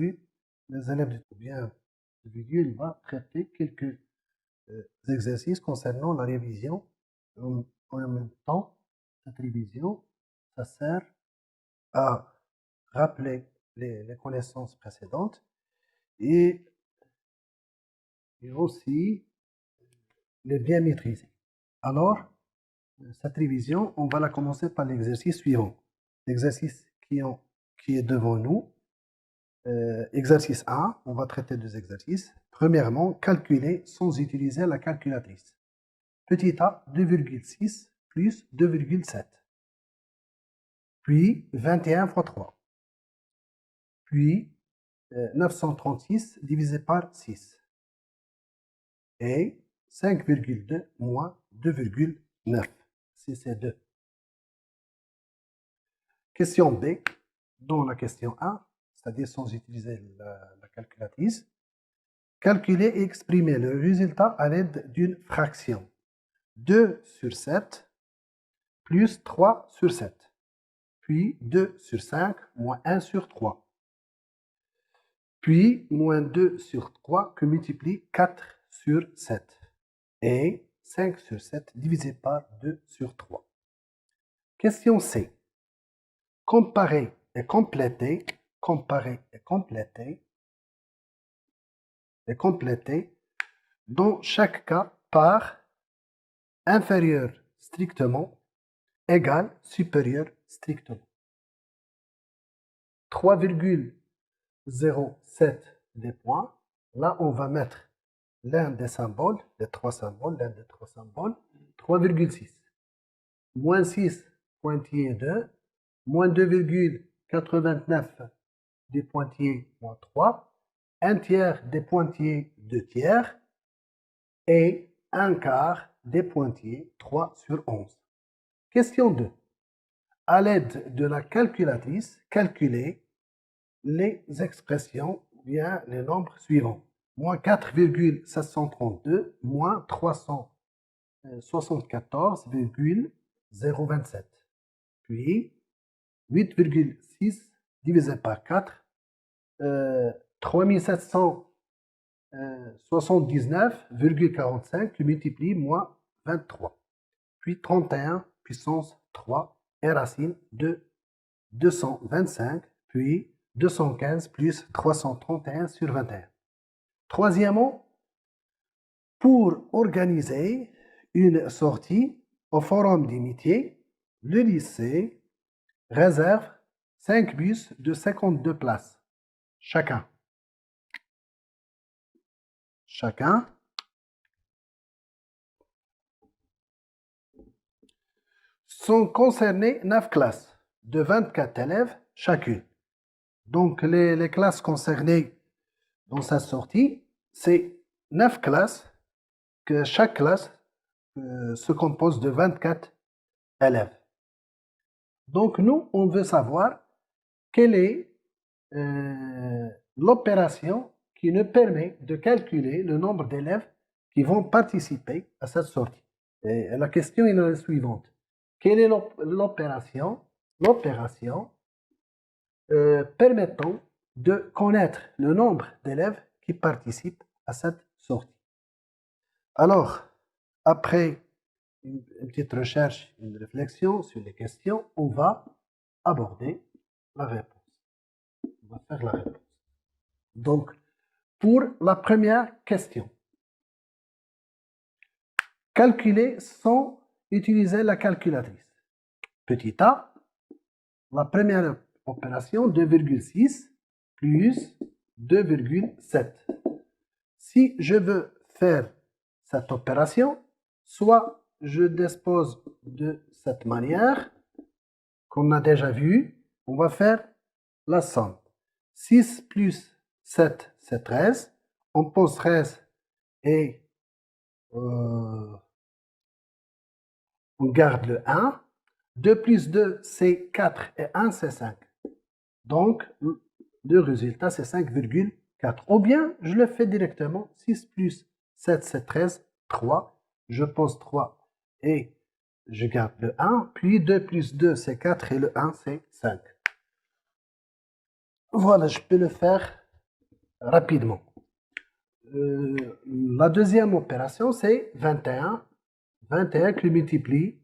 celui, les élèves du bien de virgule va traiter quelques exercices concernant la révision. En même temps, cette révision, ça sert à rappeler les connaissances précédentes et aussi les bien maîtriser. Alors, cette révision, on va la commencer par l'exercice suivant. L'exercice qui est devant nous. Exercice 1, on va traiter deux exercices. Premièrement, calculer sans utiliser la calculatrice. Petit a, 2,6 plus 2,7. Puis 21 fois 3. Puis 936 divisé par 6. Et 5,2 moins 2,9. C'est 2. Question B, dans la question 1, c'est-à-dire sans utiliser la calculatrice. Calculer et exprimer le résultat à l'aide d'une fraction. 2 sur 7 plus 3 sur 7. Puis 2 sur 5 moins 1 sur 3. Puis moins 2 sur 3 que multiplie 4 sur 7. Et 5 sur 7 divisé par 2 sur 3. Question C. Comparer et compléter. Comparer et compléter. Et compléter dans chaque cas par inférieur strictement égal supérieur strictement. 3,07 des points. Là, on va mettre l'un des symboles, les trois symboles, l'un des trois symboles, 3,6. Moins 6, pointillé 2. Moins 2,89 des pointillés, moins 3. Un tiers des pointillés, 2 tiers. Et un quart des pointillés, 3 sur 11. Question 2. À l'aide de la calculatrice, calculer les expressions, bien les nombres suivants. Moins 4,732, moins 374,027. Puis 8,6 divisé par 4, 3779,45 qui multiplie moins 23. Puis 31 puissance 3 et racine de 225, puis 215 plus 331 sur 21. Troisièmement, pour organiser une sortie au forum d'amitié, le lycée réserve 5 bus de 52 places chacun. Sont concernées 9 classes de 24 élèves chacune. Donc, les classes concernées dans sa sortie, c'est 9 classes, que chaque classe se compose de 24 élèves. Donc, nous, on veut savoir quelle est l'opération qui nous permet de calculer le nombre d'élèves qui vont participer à cette sortie. Et la question est la suivante. Quelle est l'opération permettant de connaître le nombre d'élèves qui participent à cette sortie? Alors, après une petite recherche, une réflexion sur les questions, on va aborder la réponse. On va faire la réponse. Donc, pour la première question, calculer sans utiliser la calculatrice. Petit a, la première opération, 2,6 plus 2,7. Si je veux faire cette opération, soit je dispose de cette manière, qu'on a déjà vu, on va faire la somme. 6 plus 7, c'est 13. On pose 13 et on garde le 1. 2 plus 2, c'est 4 et 1, c'est 5. Donc, le résultat, c'est 5,4. Ou bien, je le fais directement. 6 plus 7, c'est 13. 3. Je pose 3 et je garde le 1. Puis 2 plus 2, c'est 4 et le 1, c'est 5. Voilà, je peux le faire rapidement. La deuxième opération, c'est 21. 21 qui multiplie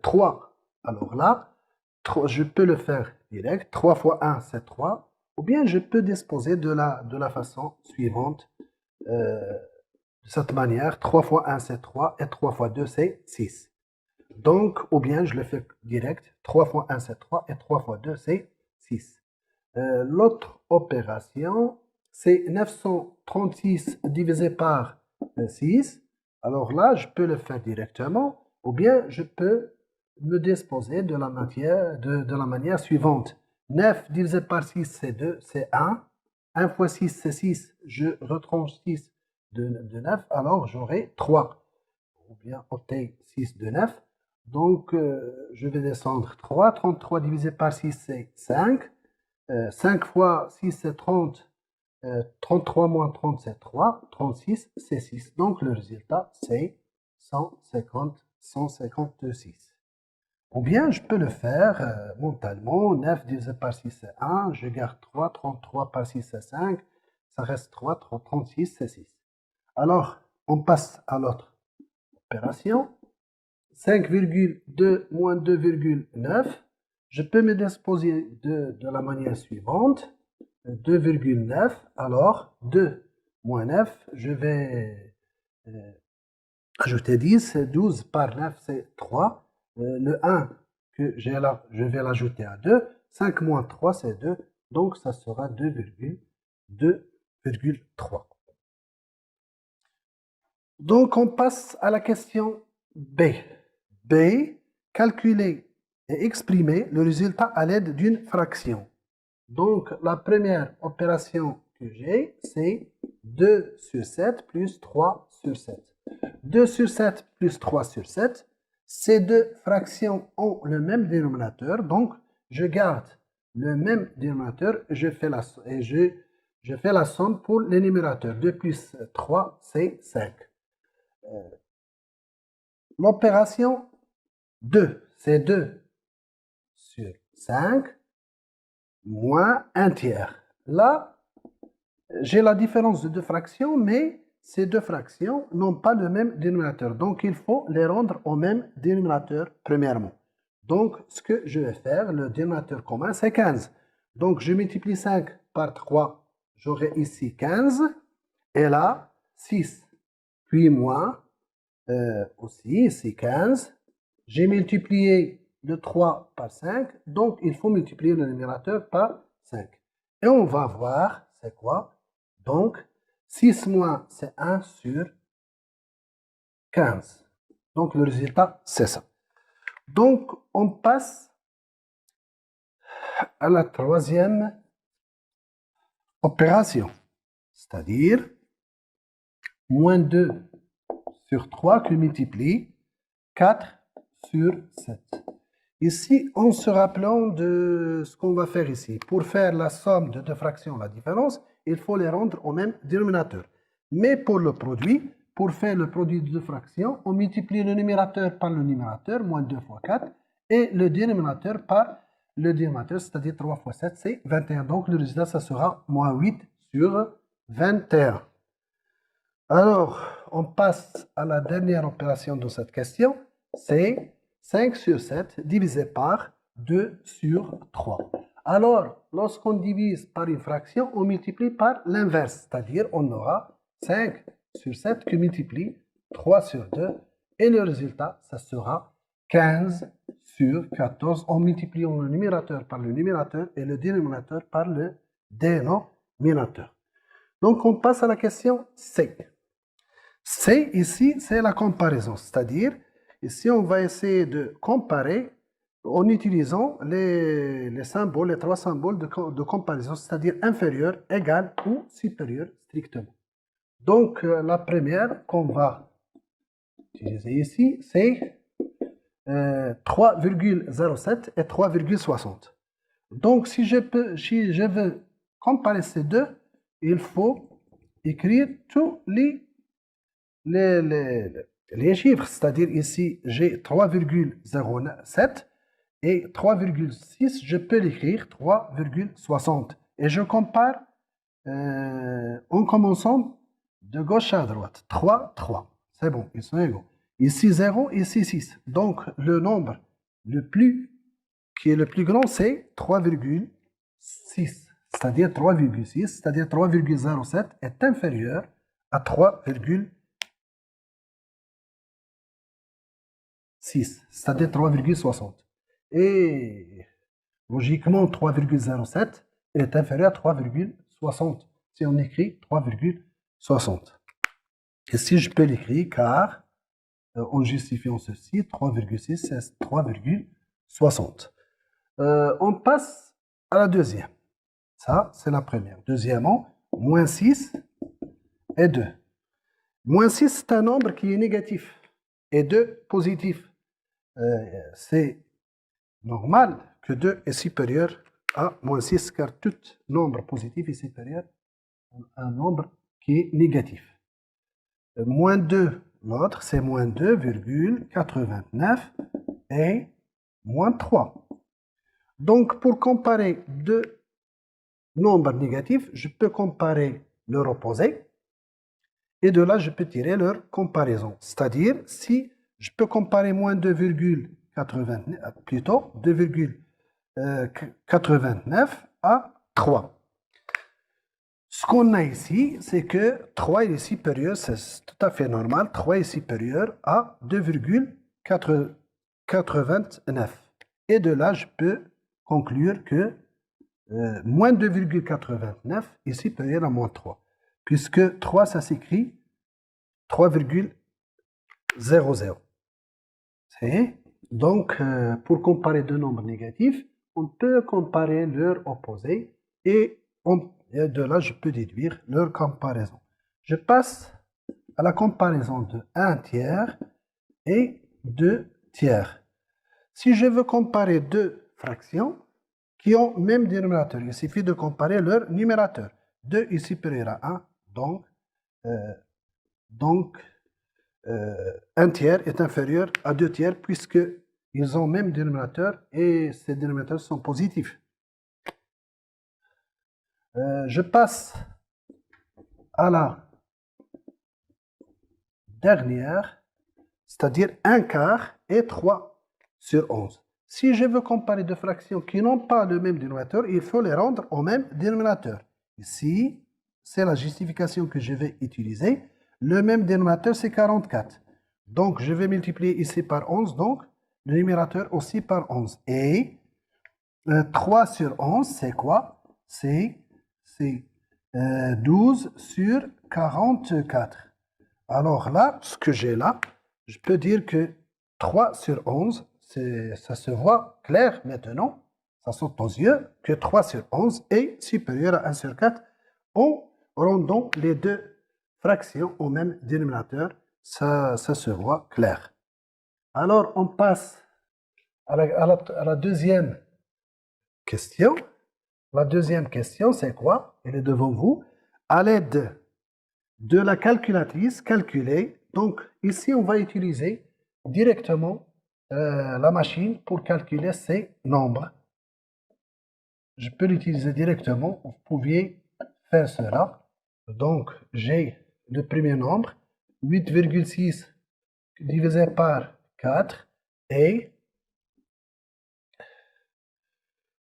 3. Alors là, je peux le faire direct. 3 fois 1, c'est 3. Ou bien je peux disposer de la façon suivante. De cette manière, 3 fois 1, c'est 3. Et 3 fois 2, c'est 6. Donc, ou bien je le fais direct. 3 fois 1, c'est 3. Et 3 fois 2, c'est 6. L'autre opération, c'est 936 divisé par 6. Alors là, je peux le faire directement, ou bien je peux me disposer de la manière suivante. 9 divisé par 6, c'est 2, c'est 1. 1 fois 6, c'est 6. Je retranche 6 de 9, alors j'aurai 3. Ou bien ôter 6 de 9. Donc, je vais descendre 3. 33 divisé par 6, c'est 5. 5 fois 6, c'est 30. 33 moins 30, c'est 3. 36, c'est 6. Donc, le résultat, c'est 156. Ou bien, je peux le faire mentalement. 9 divisé par 6, c'est 1. Je garde 3. 33 par 6, c'est 5. Ça reste 3. 36, c'est 6. Alors, on passe à l'autre opération. 5,2 moins 2,9. Je peux me disposer de la manière suivante. 2,9. Alors, 2 moins 9, je vais ajouter 10. 12 par 9, c'est 3. Le 1 que j'ai là, je vais l'ajouter à 2. 5 moins 3, c'est 2. Donc, ça sera 2,3. Donc, on passe à la question B. B, calculer et exprimer le résultat à l'aide d'une fraction. Donc, la première opération que j'ai, c'est 2 sur 7 plus 3 sur 7. 2 sur 7 plus 3 sur 7. Ces deux fractions ont le même dénominateur, donc je garde le même dénominateur et je fais la somme pour les numérateurs. 2 plus 3, c'est 5. L'opération 2, c'est 2 sur 5 moins 1 tiers. Là, j'ai la différence de deux fractions, mais ces deux fractions n'ont pas le même dénominateur. Donc, il faut les rendre au même dénominateur premièrement. Donc, ce que je vais faire, le dénominateur commun, c'est 15. Donc, je multiplie 5 par 3, j'aurai ici 15. Et là, 6, puis moins, aussi, ici 15. J'ai multiplié le 3 par 5, donc il faut multiplier le numérateur par 5. Et on va voir, c'est quoi? Donc, 6 moins, c'est 1 sur 15. Donc, le résultat, c'est ça. Donc, on passe à la troisième opération, c'est-à-dire moins 2 sur 3 qui multiplie 4 sur 7. Ici, en se rappelant de ce qu'on va faire ici, pour faire la somme de deux fractions, la différence, il faut les rendre au même dénominateur. Mais pour le produit, pour faire le produit de deux fractions, on multiplie le numérateur par le numérateur, moins 2 fois 4, et le dénominateur par le dénominateur, c'est-à-dire 3 fois 7, c'est 21. Donc le résultat, ça sera moins 8 sur 21. Alors, on passe à la dernière opération de cette question, c'est 5 sur 7 divisé par 2 sur 3. Alors, lorsqu'on divise par une fraction, on multiplie par l'inverse, c'est-à-dire on aura 5 sur 7 qui multiplie 3 sur 2, et le résultat, ça sera 15 sur 14 en multipliant le numérateur par le numérateur et le dénominateur par le dénominateur. Donc, on passe à la question C. C, ici, c'est la comparaison, c'est-à-dire, ici, on va essayer de comparer en utilisant les symboles, les trois symboles de comparaison, c'est-à-dire inférieur, égal ou supérieur strictement. Donc, la première qu'on va utiliser ici, c'est 3,07 et 3,60. Donc, si je veux comparer ces deux, il faut écrire tous les chiffres, c'est-à-dire ici, j'ai 3,07 et 3,6, je peux l'écrire 3,60. Et je compare en commençant de gauche à droite. 3, 3. C'est bon, ils sont égaux. Ici 0, ici 6. Donc le nombre qui est le plus grand, c'est 3,6. C'est-à-dire 3,6, c'est-à-dire 3,07 est inférieur à 3,6, c'est-à-dire 3,60. Et logiquement, 3,07 est inférieur à 3,60. Si on écrit 3,60. Et si je peux l'écrire, car en justifiant ceci, 3,6, c'est 3,60. On passe à la deuxième. Ça, c'est la première. Deuxièmement, moins 6 et 2. Moins 6, c'est un nombre qui est négatif et 2 positif. C'est normal que 2 est supérieur à moins 6, car tout nombre positif est supérieur à un nombre qui est négatif. Moins 2, l'autre, c'est moins 2,89 et moins 3. Donc, pour comparer deux nombres négatifs, je peux comparer leur opposé et de là, je peux tirer leur comparaison. C'est-à-dire, si je peux comparer moins 2,89, plutôt 2,89 à 3. Ce qu'on a ici, c'est que 3 est supérieur, c'est tout à fait normal, 3 est supérieur à 2,89. Et de là, je peux conclure que moins 2,89 est supérieur à moins 3. Puisque 3, ça s'écrit 3,00. Donc, pour comparer deux nombres négatifs, on peut comparer leur opposé et de là, je peux déduire leur comparaison. Je passe à la comparaison de 1 tiers et 2 tiers. Si je veux comparer deux fractions qui ont même dénominateur, il suffit de comparer leur numérateur. 2 est supérieur à 1, donc 1 tiers est inférieur à 2 tiers puisqu'ils ont même dénominateur et ces dénominateurs sont positifs. Je passe à la dernière, c'est-à-dire 1 quart et 3 sur 11. Si je veux comparer deux fractions qui n'ont pas le même dénominateur, il faut les rendre au même dénominateur. Ici, c'est la justification que je vais utiliser. Le même dénominateur, c'est 44. Donc, je vais multiplier ici par 11, donc le numérateur aussi par 11. Et 3 sur 11, c'est quoi? C'est 12 sur 44. Alors là, ce que j'ai là, je peux dire que 3 sur 11, ça se voit clair maintenant, ça saute aux yeux, que 3 sur 11 est supérieur à 1 sur 4 en rendant les deux fractions au même dénominateur. Ça se voit clair. Alors, on passe à la deuxième question. La deuxième question, c'est quoi? Elle est devant vous. À l'aide de la calculatrice, calculer. Donc, ici, on va utiliser directement la machine pour calculer ces nombres. Je peux l'utiliser directement. Vous pouviez faire cela. Donc, j'ai le premier nombre, 8,6 divisé par 4 et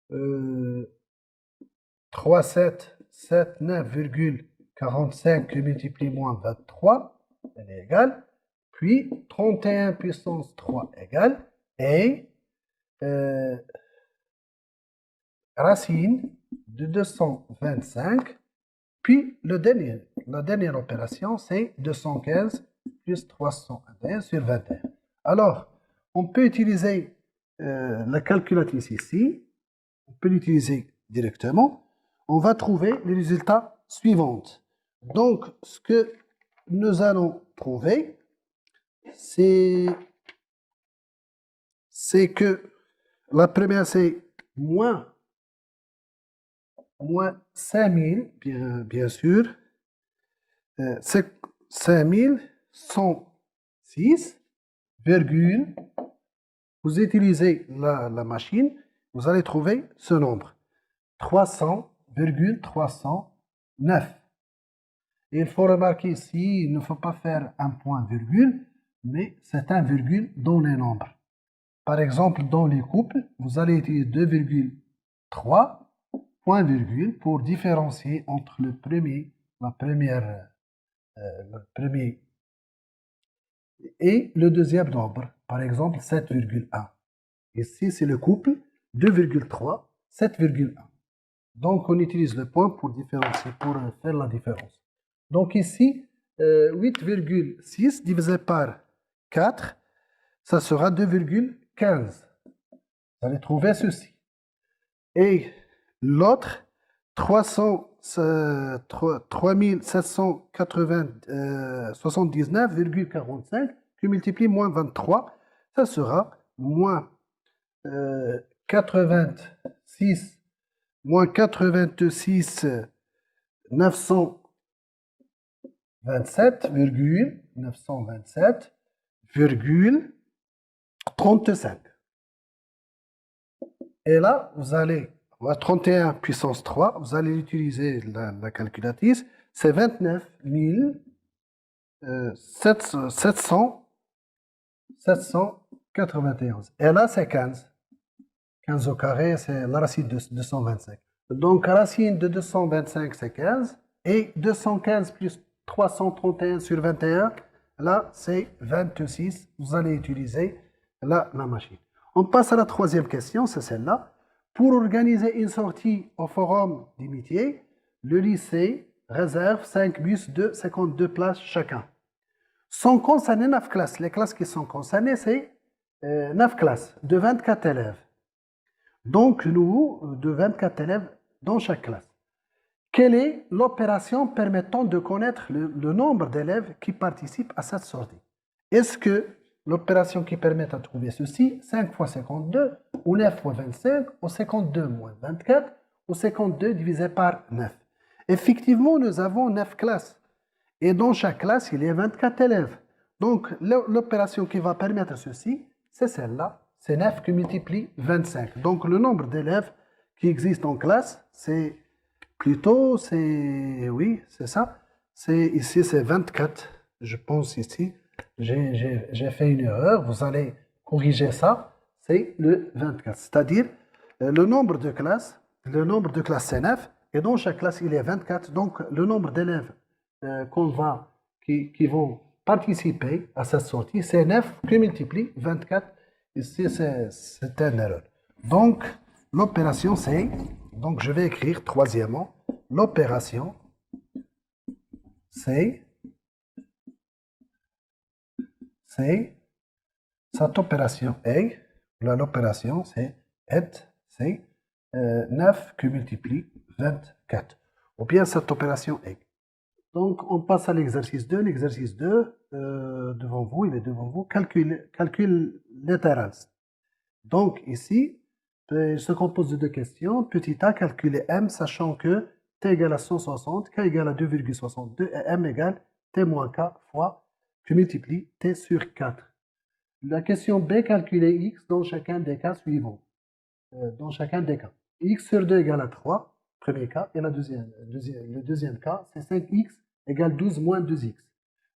3,779,45 multiplié moins 23, elle est égale. Puis 31 puissance 3 égale. Et racine de 225. Puis la dernière opération, c'est 215 plus 301 sur 21. Alors, on peut utiliser la calculatrice ici. On peut l'utiliser directement. On va trouver les résultats suivants. Donc, ce que nous allons trouver, c'est que la première, c'est moins 5000, bien sûr. C'est 5106, virgule. Vous utilisez la machine, vous allez trouver ce nombre. 300,300 9. Et il faut remarquer ici, il ne faut pas faire un point virgule, mais c'est un virgule dans les nombres. Par exemple, dans les couples, vous allez utiliser 2,3 point virgule pour différencier entre le premier et le deuxième nombre. Par exemple, 7,1. Ici, c'est le couple 2,3, 7,1. Donc, on utilise le point pour différencier, pour faire la différence. Donc ici, 8,6 divisé par 4, ça sera 2,15. Vous allez trouver ceci. Et l'autre, 3779,45 que multiplie moins 23, ça sera moins 86, moins 86, 927,35. Et là, vous allez, à 31 puissance 3, vous allez utiliser la calculatrice, c'est 29 791. Et là, c'est 15. 15 au carré, c'est la racine de 225. Donc, la racine de 225, c'est 15. Et 215 plus 331 sur 21, là, c'est 26. Vous allez utiliser la machine. On passe à la troisième question, c'est celle-là. Pour organiser une sortie au forum d'amitié, le lycée réserve 5 bus de 52 places chacun. Sont concernées 9 classes. Les classes qui sont concernées, c'est 9 classes de 24 élèves. Donc, nous, de 24 élèves dans chaque classe. Quelle est l'opération permettant de connaître le nombre d'élèves qui participent à cette sortie? Est-ce que l'opération qui permet de trouver ceci, 5 fois 52, ou 9 fois 25, ou 52 moins 24, ou 52 divisé par 9? Effectivement, nous avons 9 classes. Et dans chaque classe, il y a 24 élèves. Donc, l'opération qui va permettre ceci, c'est celle-là. C'est 9 qui multiplie 25. Donc, le nombre d'élèves qui existent en classe, c'est plutôt, oui, c'est ça. Ici, c'est 24. Je pense ici, j'ai fait une erreur. Vous allez corriger ça. C'est le 24. C'est-à-dire, le nombre de classes, c'est 9. Et dans chaque classe, il y a 24. Donc, le nombre d'élèves qui vont participer à cette sortie, c'est 9 qui multiplie 24. Ici, c'est une erreur. Donc, l'opération, c'est... Donc, je vais écrire troisièmement. L'opération, c'est cette opération est, l'opération, c'est 9 qui multiplie 24. Ou bien cette opération est. Donc, on passe à l'exercice 2. L'exercice 2, devant vous, il est devant vous. Calcul latéral. Donc, ici, il se compose de deux questions. Petit a, calculer m, sachant que t égale à 160, k égale à 2,62 et m égale t moins k fois que multiplie t sur 4. La question B, calculer x dans chacun des cas suivants. Dans chacun des cas. X sur 2 égale à 3, premier cas, et le deuxième cas, c'est 5x égale 12 moins 2x.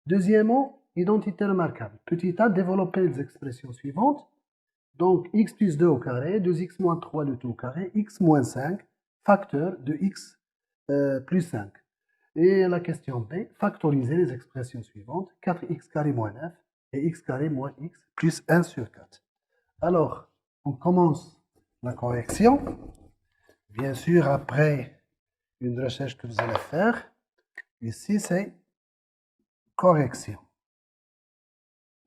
Deuxièmement, identité remarquable. Petit a, développer les expressions suivantes. Donc, x plus 2 au carré, 2x moins 3 le tout au carré, x moins 5, facteur de x plus 5. Et la question B, factoriser les expressions suivantes, 4x carré moins 9 et x carré moins x plus 1 sur 4. Alors, on commence la correction. Bien sûr, après une recherche que vous allez faire, ici c'est correction.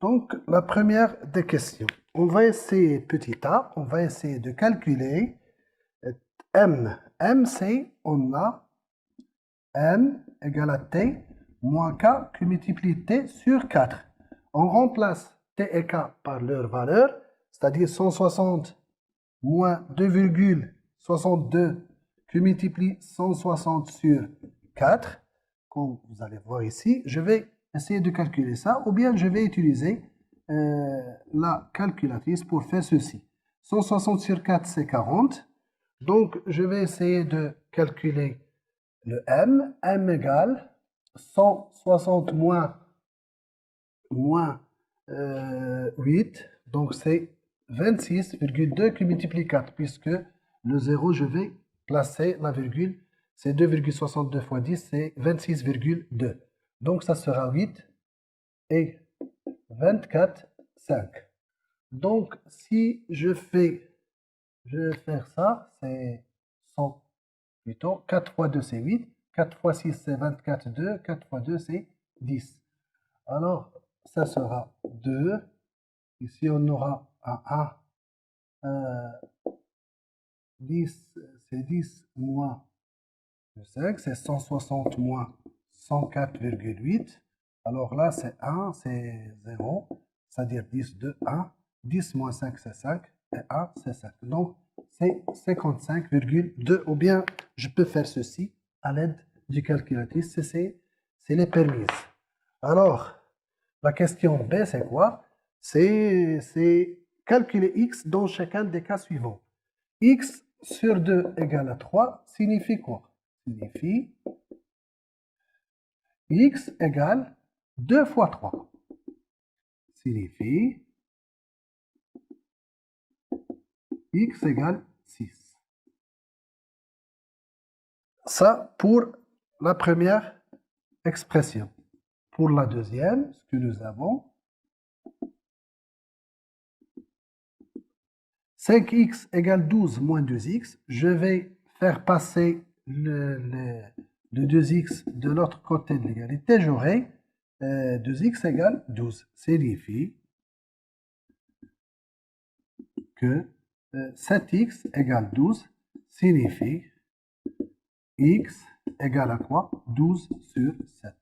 Donc, la première des questions. On va essayer, petit a, on va essayer de calculer m. M, c'est, on a m égale à t moins k qui multiplie t sur 4. On remplace t et k par leur valeur, c'est-à-dire 160 moins 2,62 qui multiplie 160 sur 4. Comme vous allez voir ici, je vais essayer de calculer ça, ou bien je vais utiliser la calculatrice pour faire ceci. 160 sur 4, c'est 40. Donc, je vais essayer de calculer le m égale 160 moins 8, donc c'est 26,2 qui multiplie 4, puisque le 0, je vais placer la virgule, c'est 2,62 fois 10, c'est 26,2. Donc ça sera 8 et 24, 5. Donc si je vais faire ça, c'est 100 plutôt, 4 fois 2 c'est 8, 4 fois 6 c'est 24, 2, 4 fois 2 c'est 10. Alors, ça sera 2. Ici, on aura un 10, c'est 10 moins 5, c'est 160 moins 104,8. Alors là, c'est 1, c'est 0, c'est-à-dire 10, 2, 1. 10 moins 5, c'est 5, et 1, c'est 5. Donc, c'est 55,2. Ou bien, je peux faire ceci à l'aide du calculatrice. C'est les permises. Alors, la question B, c'est quoi? C'est calculer x dans chacun des cas suivants. X sur 2 égale à 3 signifie quoi? Signifie x égale 2 fois 3. Signifie x égale 6. Ça pour la première expression. Pour la deuxième, ce que nous avons, 5x égale 12 moins 2x. Je vais faire passer le 2x de l'autre côté de l'égalité. J'aurai 2x égale 12. Signifie que 7x égale 12 signifie x égale à quoi? 12 sur 7.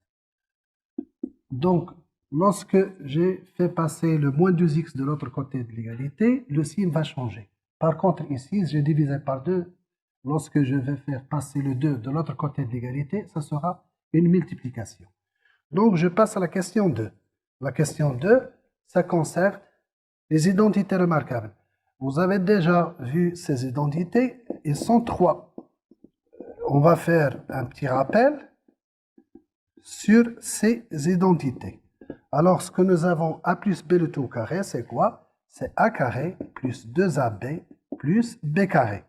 Donc, lorsque j'ai fait passer le moins 2x de l'autre côté de l'égalité, le signe va changer. Par contre, ici, j'ai divisé par 2. Lorsque je vais faire passer le 2 de l'autre côté de l'égalité, ça sera une multiplication. Donc, je passe à la question 2. La question 2, ça concerne les identités remarquables. Vous avez déjà vu ces identités, ils sont 3. On va faire un petit rappel sur ces identités. Alors, ce que nous avons a plus b le tout au carré, c'est quoi? C'est a carré plus 2ab plus b carré.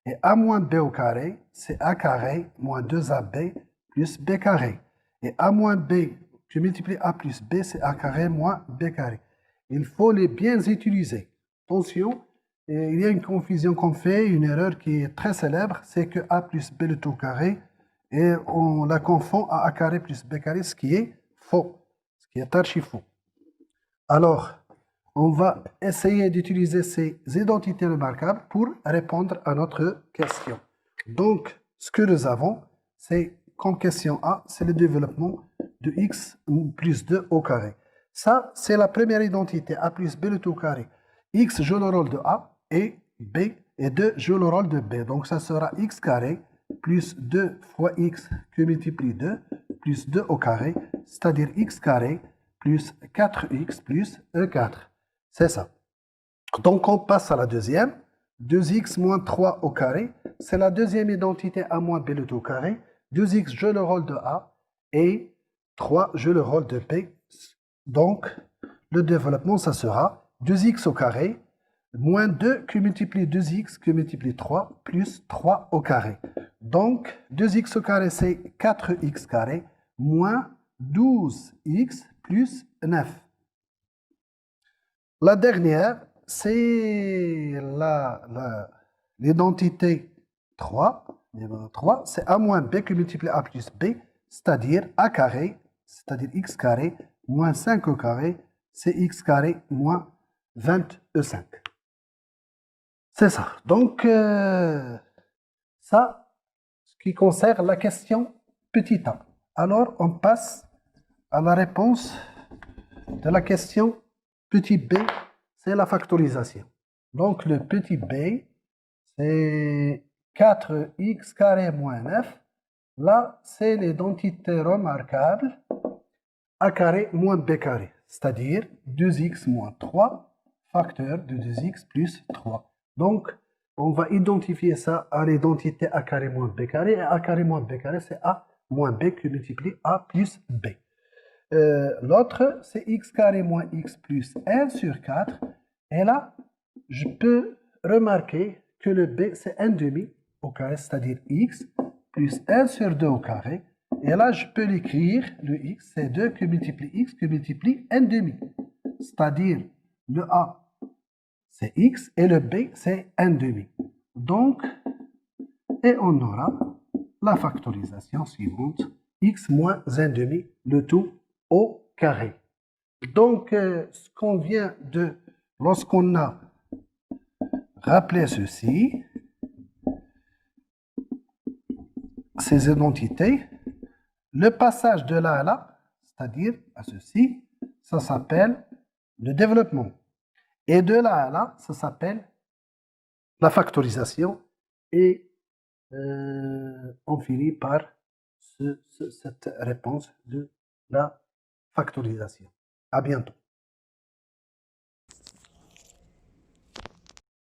Et a moins b au carré, c'est a carré moins 2ab plus b carré. Et a moins b, je multiplie a plus b, c'est a carré moins b carré. Il faut les bien utiliser. Attention, il y a une confusion qu'on fait, une erreur qui est très célèbre, c'est que a plus b le tout au carré, et on la confond à a carré plus b carré, ce qui est faux, ce qui est archi faux. Alors, on va essayer d'utiliser ces identités remarquables pour répondre à notre question. Donc, ce que nous avons, c'est comme question A, c'est le développement de x plus 2 au carré. Ça, c'est la première identité, a plus b le tout au carré. X joue le rôle de A et B et 2 joue le rôle de B. Donc, ça sera x carré plus 2 fois x qui multiplie 2 plus 2 au carré, c'est-à-dire x carré plus 4x plus E4. C'est ça. Donc, on passe à la deuxième. 2x moins 3 au carré. C'est la deuxième identité A moins B le tout au carré. 2x joue le rôle de A et 3 joue le rôle de B. Donc, le développement, ça sera 2x au carré moins 2 qui multiplie 2x qui multiplie 3 plus 3 au carré. Donc, 2x au carré, c'est 4x carré moins 12x plus 9. La dernière, c'est l'identité 3. Numéro 3, c'est a moins b qui multiplie a plus b, c'est-à-dire a carré, c'est-à-dire x carré, moins 5 au carré, c'est x carré moins 25. C'est ça. Donc, ça, ce qui concerne la question petit a. Alors, on passe à la réponse de la question petit b, c'est la factorisation. Donc, le petit b, c'est 4x carré moins 9. Là, c'est l'identité remarquable a carré moins b carré, c'est-à-dire 2x moins 3, facteur de 2x plus 3. Donc, on va identifier ça à l'identité A carré moins B carré. Et A carré moins B carré, c'est A moins B qui multiplie A plus B. L'autre, c'est X carré moins X plus 1 sur 4. Et là, je peux remarquer que le B, c'est 1 demi au carré, c'est-à-dire X plus 1 sur 2 au carré. Et là, je peux l'écrire, le X, c'est 2 qui multiplie X qui multiplie 1 demi. C'est-à-dire, le A, c'est X et le B, c'est 1 demi. Donc, et on aura la factorisation suivante, X moins 1 demi, le tout au carré. Donc, ce qu'on vient de, lorsqu'on a rappelé ceci, ces identités, le passage de là à là, c'est-à-dire à ceci, ça s'appelle le développement. Et de là à là, ça s'appelle la factorisation. Et on finit par cette réponse de la factorisation. À bientôt.